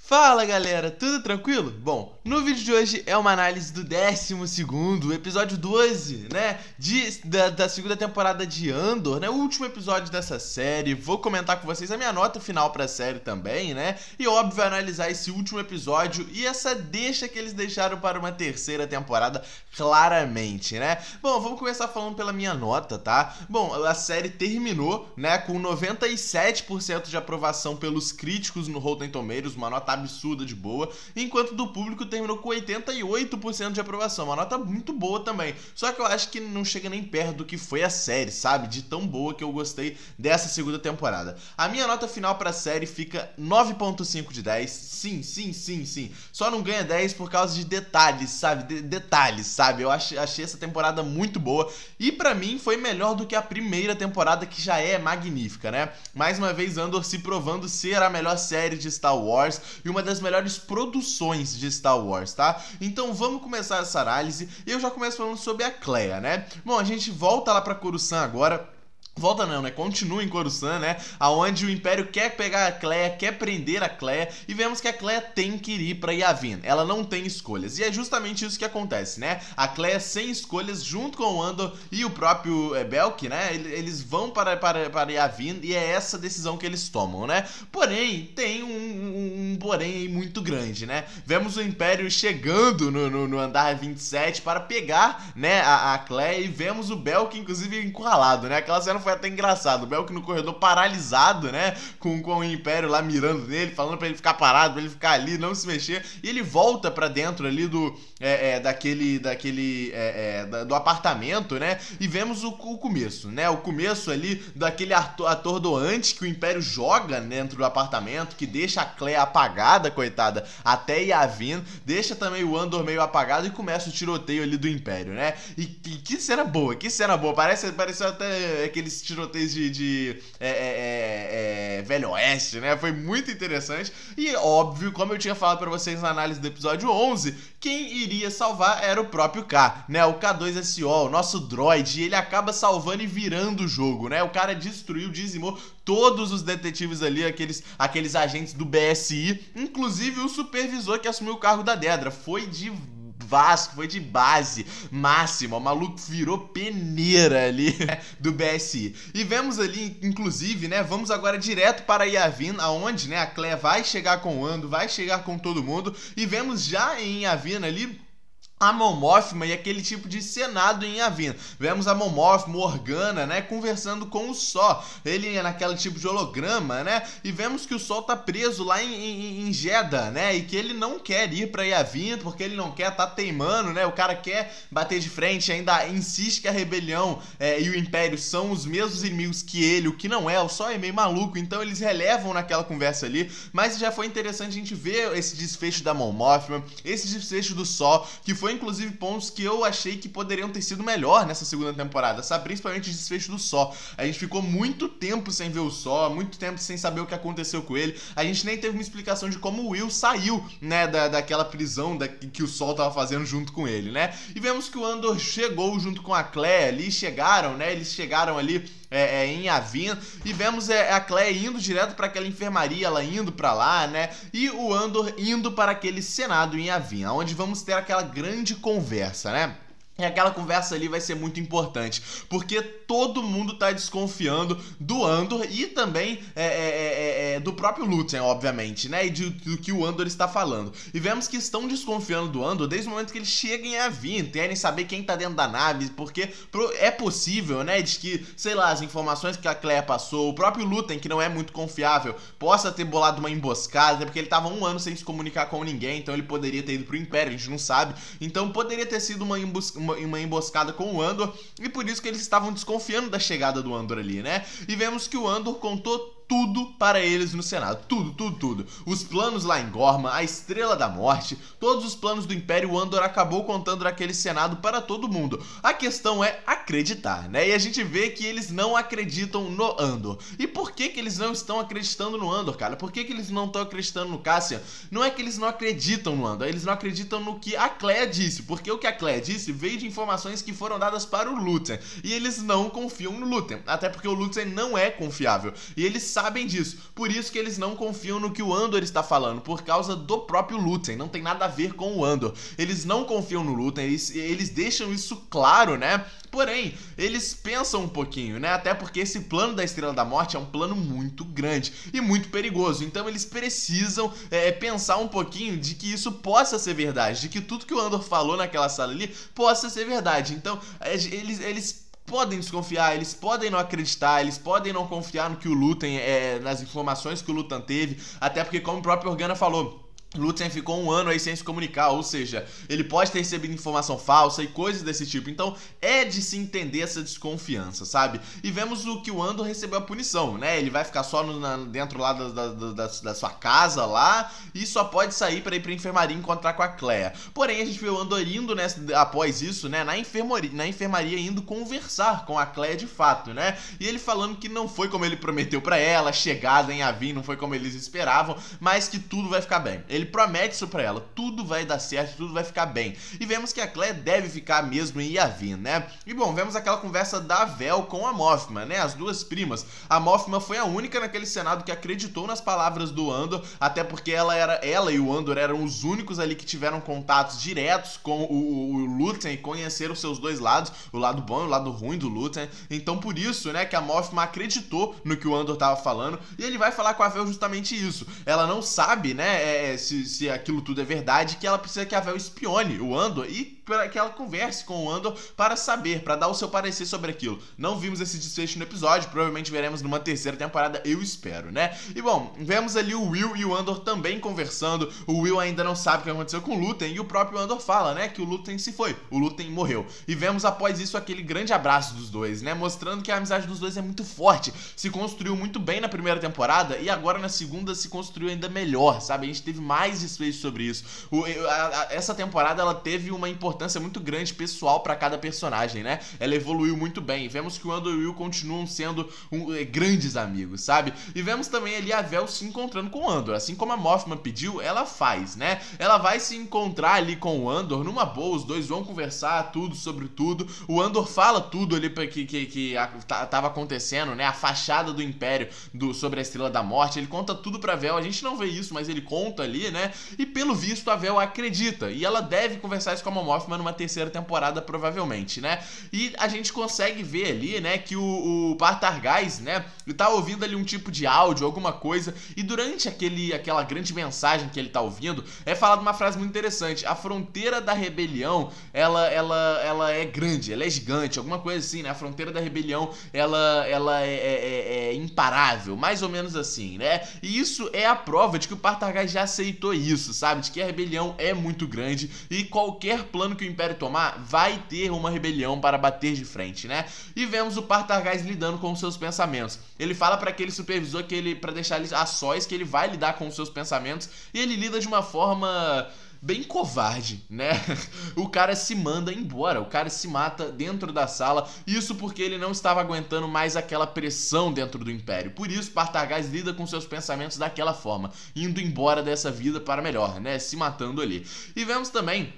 Fala galera, tudo tranquilo? Bom, no vídeo de hoje é uma análise do 12º, episódio 12, né, da segunda temporada de Andor, né, o último episódio dessa série. Vou comentar com vocês a minha nota final pra série também, né, e óbvio analisar esse último episódio e essa deixa que eles deixaram para uma terceira temporada, claramente, né. Bom, vamos começar falando pela minha nota, tá? Bom, a série terminou, né, com 97% de aprovação pelos críticos no Rotten Tomatoes, uma nota absurda de boa, enquanto do público terminou com 88% de aprovação, uma nota muito boa também. Só que eu acho que não chega nem perto do que foi a série, sabe? De tão boa que eu gostei dessa segunda temporada. A minha nota final pra série fica 9.5 de 10. Sim. Só não ganha 10 por causa de detalhes, sabe? Detalhes, sabe? Eu achei essa temporada muito boa e pra mim foi melhor do que a primeira temporada, que já é magnífica, né? Mais uma vez Andor se provando ser a melhor série de Star Wars e uma das melhores produções de Star Wars, tá? Então vamos começar essa análise e eu já começo falando sobre a Kleya, né? Bom, a gente volta lá pra Coruscant agora. Volta não, né? Continua em Coruscant, né? Aonde o Império quer pegar a Kleya, quer prender a Kleya, e vemos que a Kleya tem que ir pra Yavin. Ela não tem escolhas. E é justamente isso que acontece, né? A Kleya sem escolhas, junto com o Andor e o próprio Belk, né? Eles vão para Yavin e é essa decisão que eles tomam, né? Porém, tem um porém muito grande, né? Vemos o Império chegando no andar 27 para pegar, né, a Kleya, e vemos o Belk, inclusive, encurralado, né? Aquela cena foi até engraçado, o Belk no corredor paralisado, né, com o Império lá mirando nele, falando pra ele ficar parado, pra ele ficar ali, não se mexer, e ele volta pra dentro ali do apartamento, né, e vemos o começo, né, o começo ali daquele atordoante que o Império joga dentro do apartamento, que deixa a Kleya apagada, coitada, até Yavin, deixa também o Andor meio apagado e começa o tiroteio ali do Império, né, e que cena boa, parece até aqueles tiroteios de Velho Oeste, né? Foi muito interessante. E óbvio, como eu tinha falado pra vocês na análise do episódio 11, quem iria salvar era o próprio K, né? O K2SO, o nosso droid, e ele acaba salvando e virando o jogo, né? O cara destruiu, dizimou todos os detetives ali, aqueles agentes do BSI, inclusive o supervisor que assumiu o cargo da Dedra. Foi de base máxima, o maluco virou peneira ali do BSI. E vemos ali, inclusive, né, vamos agora direto para Yavin, aonde, né, a Kleya vai chegar com o Andor, vai chegar com todo mundo, e vemos já em Yavin ali a Mon Mothma e aquele tipo de senado em Yavin. Vemos a Mon Mothma, Organa, né, conversando com o Sol. Ele é naquele tipo de holograma, né, e vemos que o Sol tá preso lá em Jedha, né, e que ele não quer ir pra Yavin, porque ele não quer, tá teimando, né, o cara quer bater de frente, ainda insiste que a rebelião e o Império são os mesmos inimigos que ele, o que não é, o Sol é meio maluco, então eles relevam naquela conversa ali, mas já foi interessante a gente ver esse desfecho da Mon Mothma, esse desfecho do Sol, que foi inclusive pontos que eu achei que poderiam ter sido melhor nessa segunda temporada, sabe? Principalmente o desfecho do Sol. A gente ficou muito tempo sem ver o Sol, muito tempo sem saber o que aconteceu com ele. A gente nem teve uma explicação de como o Will saiu, né, daquela prisão que o Sol tava fazendo junto com ele, né? E vemos que o Andor chegou junto com a Kleya ali, eles chegaram ali em Yavin, e vemos a Kleya indo direto para aquela enfermaria, ela indo para lá, né, e o Andor indo para aquele senado em Yavin, onde vamos ter aquela grande conversa, né. E aquela conversa ali vai ser muito importante, porque todo mundo tá desconfiando do Andor e também do próprio Luthen, obviamente, né? E do que o Andor está falando. E vemos que estão desconfiando do Andor desde o momento que ele chega em Yavin, querem saber quem tá dentro da nave, porque é possível, né? De que, sei lá, as informações que a Kleya passou, o próprio Luthen, que não é muito confiável, possa ter bolado uma emboscada, porque ele tava 1 ano sem se comunicar com ninguém, então ele poderia ter ido pro Império, a gente não sabe. Então poderia ter sido uma emboscada com o Andor, e por isso que eles estavam desconfiando da chegada do Andor ali, né? E vemos que o Andor contou tudo para eles no Senado, tudo. Os planos lá em Gorma, a Estrela da Morte, todos os planos do Império, o Andor acabou contando naquele Senado para todo mundo. A questão é acreditar, né? E a gente vê que eles não acreditam no Andor. E por que eles não estão acreditando no Andor, cara? Por que eles não estão acreditando no Cassian? Não é que eles não acreditam no Andor, eles não acreditam no que a Kleya disse, porque o que a Kleya disse veio de informações que foram dadas para o Luthen, e eles não confiam no Luthen, até porque o Luthen não é confiável, e eles sabem disso. Por isso que eles não confiam no que o Andor está falando, por causa do próprio Luthen. Não tem nada a ver com o Andor. Eles não confiam no Luthen, eles deixam isso claro, né? Porém, eles pensam um pouquinho, né? Até porque esse plano da Estrela da Morte é um plano muito grande e muito perigoso. Então eles precisam pensar um pouquinho de que isso possa ser verdade, de que tudo que o Andor falou naquela sala ali possa ser verdade. Então eles podem desconfiar, eles podem não acreditar, eles podem não confiar no que o Luthen, nas informações que o Luthen teve, até porque, como o próprio Organa falou, Luthen ficou 1 ano aí sem se comunicar, ou seja, ele pode ter recebido informação falsa e coisas desse tipo. Então é de se entender essa desconfiança, sabe? E vemos o que o Andor recebeu a punição, né? Ele vai ficar só dentro lá da sua casa lá e só pode sair pra ir pra enfermaria encontrar com a Kleya. Porém, a gente vê o Andor indo, né, após isso, né, na enfermaria indo conversar com a Kleya de fato, né? E ele falando que não foi como ele prometeu pra ela, a chegada em Yavin não foi como eles esperavam, mas que tudo vai ficar bem. Ele promete isso pra ela, tudo vai dar certo, tudo vai ficar bem. E vemos que a Kleya deve ficar mesmo em Yavin, né? E bom, vemos aquela conversa da Vel com a Mothma, né? As duas primas. A Mothma foi a única naquele Senado que acreditou nas palavras do Andor, até porque ela e o Andor eram os únicos ali que tiveram contatos diretos com o Luthen e conheceram os seus dois lados, o lado bom e o lado ruim do Luthen. Então por isso, né, que a Mothma acreditou no que o Andor tava falando, e ele vai falar com a Vel justamente isso. Ela não sabe, né, se aquilo tudo é verdade, que ela precisa que a Vel espione o Andor e que ela converse com o Andor para saber, para dar o seu parecer sobre aquilo. Não vimos esse desfecho no episódio, provavelmente veremos numa terceira temporada, eu espero, né? E bom, vemos ali o Will e o Andor também conversando. O Will ainda não sabe o que aconteceu com o Luthen e o próprio Andor fala, né, que o Luthen se foi, o Luthen morreu. E vemos após isso aquele grande abraço dos dois, né, mostrando que a amizade dos dois é muito forte, se construiu muito bem na primeira temporada e agora na segunda se construiu ainda melhor, sabe? A gente teve mais desfecho sobre isso. Essa temporada ela teve uma importância muito grande pessoal pra cada personagem, né? Ela evoluiu muito bem. Vemos que o Andor e o Will continuam sendo grandes amigos, sabe? E vemos também ali a Vel se encontrando com o Andor. Assim como a Mothma pediu, ela faz, né? Ela vai se encontrar ali com o Andor numa boa, os dois vão conversar tudo sobre tudo. O Andor fala tudo ali que tava acontecendo, né? A fachada do Império sobre a Estrela da Morte. Ele conta tudo pra Vel. A gente não vê isso, mas ele conta ali, né? E pelo visto a Vel acredita. E ela deve conversar isso com a Mothma numa terceira temporada, provavelmente, né? E a gente consegue ver ali, né, que o Patargais, né, ele tá ouvindo ali um tipo de áudio, alguma coisa, e durante aquela grande mensagem que ele tá ouvindo, é falada uma frase muito interessante: a fronteira da rebelião, ela é grande, ela é gigante, alguma coisa assim, né? A fronteira da rebelião, ela é imparável, mais ou menos assim, né? E isso é a prova de que o Patargais já aceitou isso, sabe? De que a rebelião é muito grande e qualquer plano que o Império tomar, vai ter uma rebelião para bater de frente, né? E vemos o Patargais lidando com os seus pensamentos. Ele fala para aquele supervisor para deixar ele a sós, que ele vai lidar com os seus pensamentos, e ele lida de uma forma bem covarde, né? O cara se manda embora, o cara se mata dentro da sala, isso porque ele não estava aguentando mais aquela pressão dentro do Império. Por isso, Patargais lida com seus pensamentos daquela forma, indo embora dessa vida para melhor, né? Se matando ali. E vemos também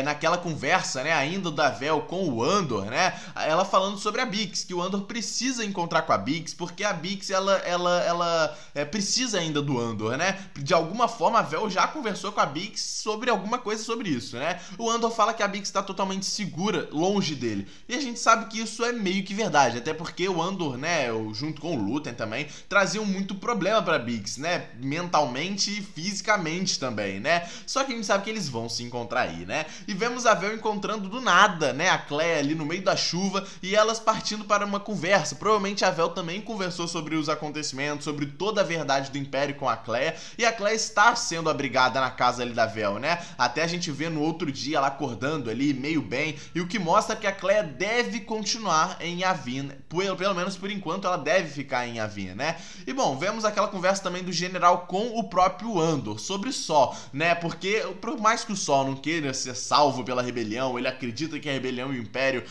naquela conversa, né, ainda da Vel com o Andor, né, ela falando sobre a Bix, que o Andor precisa encontrar com a Bix, porque a Bix, ela precisa ainda do Andor, né, de alguma forma a Vel já conversou com a Bix sobre alguma coisa sobre isso, né, o Andor fala que a Bix está totalmente segura longe dele, e a gente sabe que isso é meio que verdade, até porque o Andor, né, junto com o Luthen também, traziam muito problema pra Bix, né, mentalmente e fisicamente também, né, só que a gente sabe que eles vão se encontrar aí, né? E vemos a Vel encontrando do nada, né, a Kleya ali no meio da chuva e elas partindo para uma conversa. Provavelmente a Vel também conversou sobre os acontecimentos, sobre toda a verdade do Império com a Kleya, e a Kleya está sendo abrigada na casa ali da Vel, né? Até a gente vê no outro dia ela acordando ali, meio bem, e o que mostra que a Kleya deve continuar em Yavin, pelo menos por enquanto ela deve ficar em Yavin, né? E bom, vemos aquela conversa também do general com o próprio Andor, sobre Saw, né? Porque por mais que o Saw não queira ser salvo pela rebelião, ele acredita que a rebelião e o Império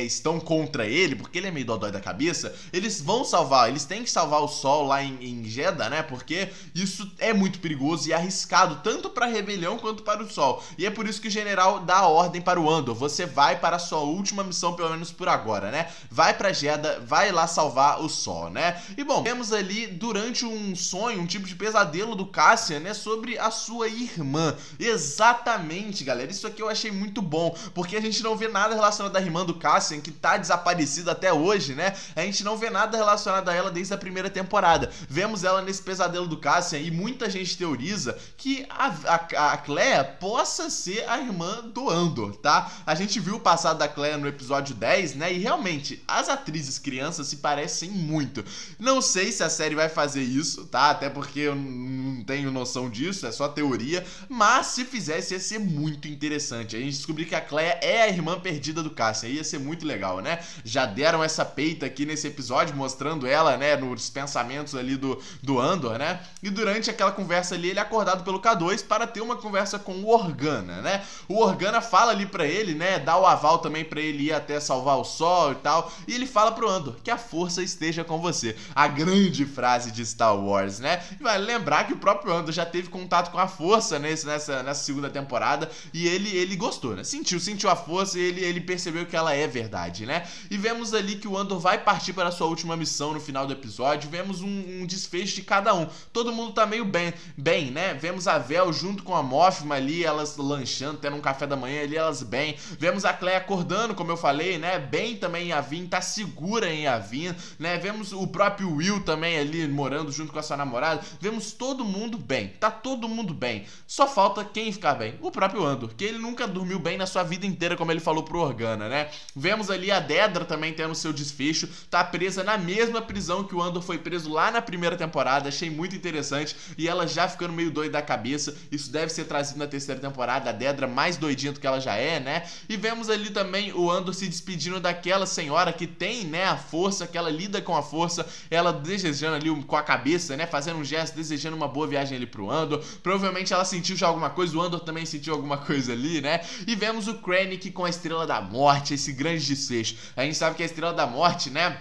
estão contra ele, porque ele é meio dodói da cabeça, eles vão salvar, eles têm que salvar o Sol lá em Jedha, né? Porque isso é muito perigoso e arriscado, tanto para a rebelião quanto para o Sol. E é por isso que o general dá a ordem para o Andor: você vai para a sua última missão, pelo menos por agora, né? Vai para Jedha, vai lá salvar o Sol, né? E bom, vemos ali durante um sonho, um tipo de pesadelo do Cassian, né? Sobre a sua irmã. Exatamente, galera. Isso aqui eu achei muito bom, porque a gente não vê nada relacionado à irmã do Cassian, que tá desaparecida até hoje, né? A gente não vê nada relacionado a ela desde a primeira temporada. Vemos ela nesse pesadelo do Cassian e muita gente teoriza que a Kleya possa ser a irmã do Andor, tá? A gente viu o passado da Kleya no episódio 10, né? E realmente, as atrizes crianças se parecem muito. Não sei se a série vai fazer isso, tá? Até porque eu não tenho noção disso, é só teoria. Mas se fizesse, ia ser muito interessante. A gente descobrir que a Kleya é a irmã perdida do Cassian. Ia ser muito legal, né? Já deram essa peita aqui nesse episódio, mostrando ela, né, nos pensamentos ali do Andor, né? E durante aquela conversa ali, ele é acordado pelo K2 para ter uma conversa com o Organa, né? O Organa fala ali pra ele, né, dá o aval também pra ele ir até salvar o Sol e tal, e ele fala pro Andor: que a força esteja com você. A grande frase de Star Wars, né? E vale lembrar que o próprio Andor já teve contato com a força nessa segunda temporada, e ele gostou, né? Sentiu a força e ele percebeu que ela é verdade, né? E vemos ali que o Andor vai partir para a sua última missão no final do episódio. Vemos um desfecho de cada um. Todo mundo tá meio bem, né? Vemos a Vel junto com a Mothma ali, elas lanchando, tendo um café da manhã ali, elas bem. Vemos a Kleya acordando, como eu falei, né? Bem também em Yavin, tá segura em Yavin, né? Vemos o próprio Will também ali morando junto com a sua namorada. Vemos todo mundo bem, tá todo mundo bem. Só falta quem ficar bem? O próprio Andor, que ele nunca dormiu bem na sua vida inteira, como ele falou pro Organa, né? Vemos ali a Dedra também tendo seu desfecho, tá presa na mesma prisão que o Andor foi preso lá na primeira temporada. Achei muito interessante, e ela já ficando meio doida da cabeça. Isso deve ser trazido na terceira temporada, a Dedra mais doidinha do que ela já é, né? E vemos ali também o Andor se despedindo daquela senhora que tem, né, a força, que ela lida com a força, ela desejando ali com a cabeça, né, fazendo um gesto, desejando uma boa viagem ali pro Andor. Provavelmente ela sentiu já alguma coisa, o Andor também sentiu alguma coisa ali, né? E vemos o Krennic com a Estrela da Morte, esse grande desfecho. A gente sabe que a Estrela da Morte, né,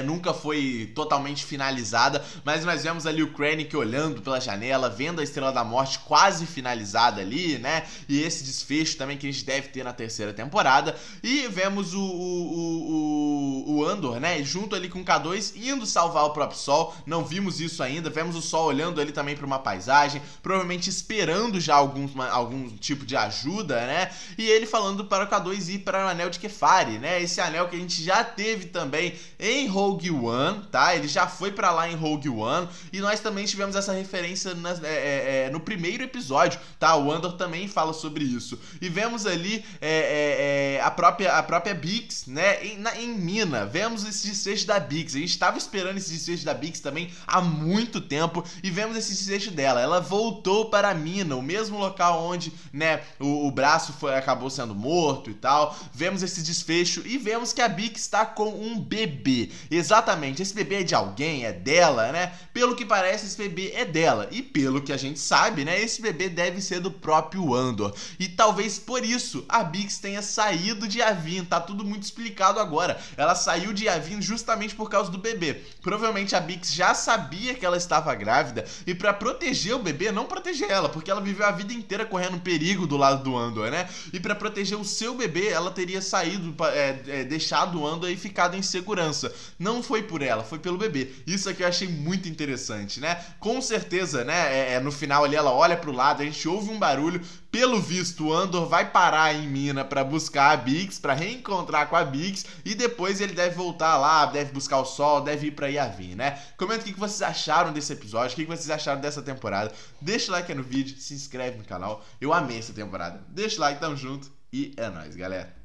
nunca foi totalmente finalizada, mas nós vemos ali o Krennic olhando pela janela, vendo a Estrela da Morte quase finalizada ali, né? E esse desfecho também que a gente deve ter na terceira temporada. E vemos o Andor, né, junto ali com o K2, indo salvar o próprio Sol. Não vimos isso ainda. Vemos o Sol olhando ali também para uma paisagem, provavelmente esperando já algum tipo de ajuda, né? E ele falando para o K2 ir para o Anel de Kefari, né? Esse anel que a gente já teve também em Rogue One, tá? Ele já foi pra lá em Rogue One, e nós também tivemos essa referência no primeiro episódio, tá? O Andor também fala sobre isso. E vemos ali a própria Bix, né? Em Mina. Vemos esse desfecho da Bix. A gente tava esperando esse desfecho da Bix também há muito tempo, e vemos esse desfecho dela. Ela voltou para Mina, o mesmo local onde, né, o braço acabou sendo morto e tal. Vemos esse desfecho e vemos que a Bix está com um bebê. Exatamente, esse bebê é de alguém, é dela, né? Pelo que parece, esse bebê é dela. E pelo que a gente sabe, né, esse bebê deve ser do próprio Andor. E talvez por isso a Bix tenha saído de Yavin. Tá tudo muito explicado agora. Ela saiu de Yavin justamente por causa do bebê. Provavelmente a Bix já sabia que ela estava grávida, e pra proteger o bebê, não proteger ela, porque ela viveu a vida inteira correndo perigo do lado do Andor, né? E pra proteger o seu bebê, ela teria saído, deixado o Andor e ficado em segurança. Não foi por ela, foi pelo bebê. Isso aqui eu achei muito interessante, né? Com certeza, né, no final ali ela olha pro lado, a gente ouve um barulho. Pelo visto, o Andor vai parar em Mina pra buscar a Bix, pra reencontrar com a Bix, e depois ele deve voltar lá, deve buscar o Sol, deve ir pra Yavin, né? Comenta o que vocês acharam desse episódio, o que vocês acharam dessa temporada. Deixa o like aí no vídeo, se inscreve no canal. Eu amei essa temporada. Deixa o like, tamo junto, e é nóis, galera.